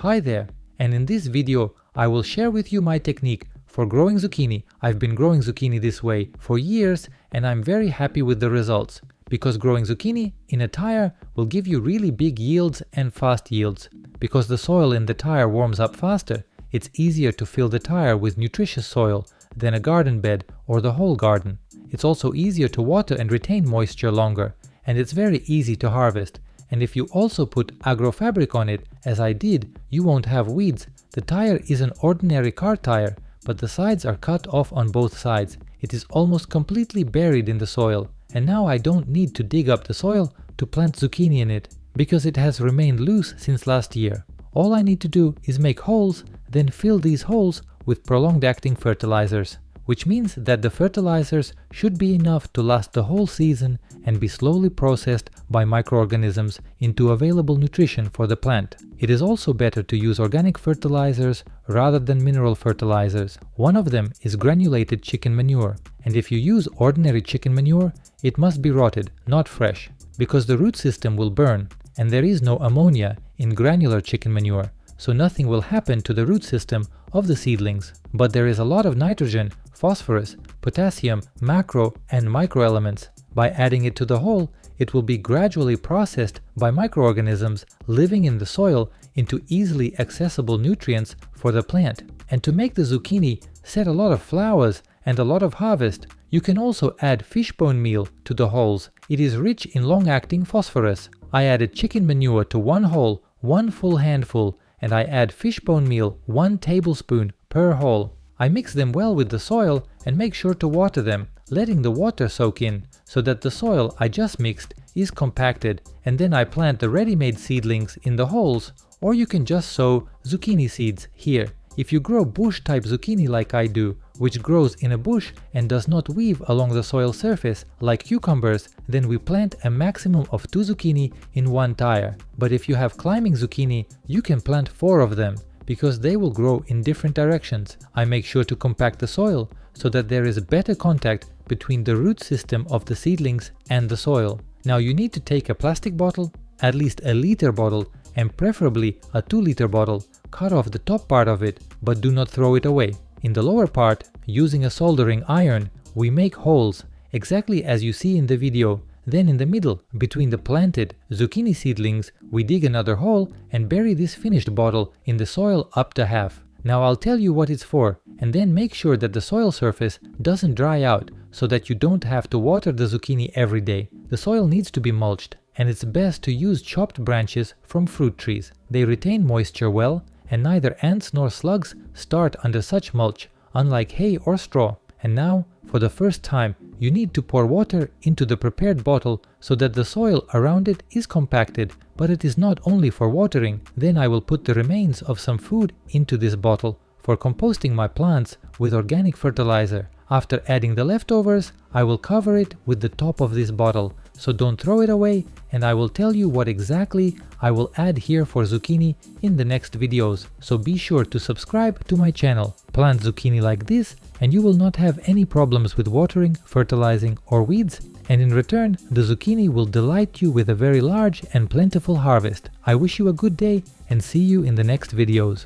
Hi there, and in this video I will share with you my technique for growing zucchini. I've been growing zucchini this way for years and I'm very happy with the results, because growing zucchini in a tire will give you really big yields and fast yields. Because the soil in the tire warms up faster, it's easier to fill the tire with nutritious soil than a garden bed or the whole garden. It's also easier to water and retain moisture longer, and it's very easy to harvest. And if you also put agrofabric on it, as I did, you won't have weeds. The tire is an ordinary car tire, but the sides are cut off on both sides. It is almost completely buried in the soil. And now I don't need to dig up the soil to plant zucchini in it, because it has remained loose since last year. All I need to do is make holes, then fill these holes with prolonged acting fertilizers, which means that the fertilizers should be enough to last the whole season and be slowly processed by microorganisms into available nutrition for the plant. It is also better to use organic fertilizers rather than mineral fertilizers. One of them is granulated chicken manure, and if you use ordinary chicken manure, it must be rotted, not fresh, because the root system will burn, and there is no ammonia in granular chicken manure, so nothing will happen to the root system of the seedlings. But there is a lot of nitrogen, phosphorus, potassium, macro and micro elements. By adding it to the hole, it will be gradually processed by microorganisms living in the soil into easily accessible nutrients for the plant. And to make the zucchini set a lot of flowers and a lot of harvest, you can also add fishbone meal to the holes. It is rich in long-acting phosphorus. I added chicken manure to one hole, one full handful, and I add fishbone meal 1 tablespoon per hole. I mix them well with the soil and make sure to water them, letting the water soak in, so that the soil I just mixed is compacted, and then I plant the ready-made seedlings in the holes, or you can just sow zucchini seeds here. If you grow bush-type zucchini like I do, which grows in a bush and does not weave along the soil surface like cucumbers, then we plant a maximum of 2 zucchini in one tire. But if you have climbing zucchini, you can plant 4 of them, because they will grow in different directions. I make sure to compact the soil so that there is better contact between the root system of the seedlings and the soil. Now you need to take a plastic bottle, at least a liter bottle, and preferably a 2-liter bottle, cut off the top part of it, but do not throw it away. In the lower part, using a soldering iron, we make holes, exactly as you see in the video. Then in the middle, between the planted zucchini seedlings, we dig another hole and bury this finished bottle in the soil up to half. Now I'll tell you what it's for, and then make sure that the soil surface doesn't dry out, so that you don't have to water the zucchini every day. The soil needs to be mulched, and it's best to use chopped branches from fruit trees. They retain moisture well, and neither ants nor slugs start under such mulch, unlike hay or straw. And now, for the first time, you need to pour water into the prepared bottle so that the soil around it is compacted, but it is not only for watering. Then I will put the remains of some food into this bottle for composting my plants with organic fertilizer. After adding the leftovers, I will cover it with the top of this bottle, so don't throw it away, and I will tell you what exactly I will add here for zucchini in the next videos, so be sure to subscribe to my channel. Plant zucchini like this and you will not have any problems with watering, fertilizing or weeds, and in return the zucchini will delight you with a very large and plentiful harvest. I wish you a good day and see you in the next videos.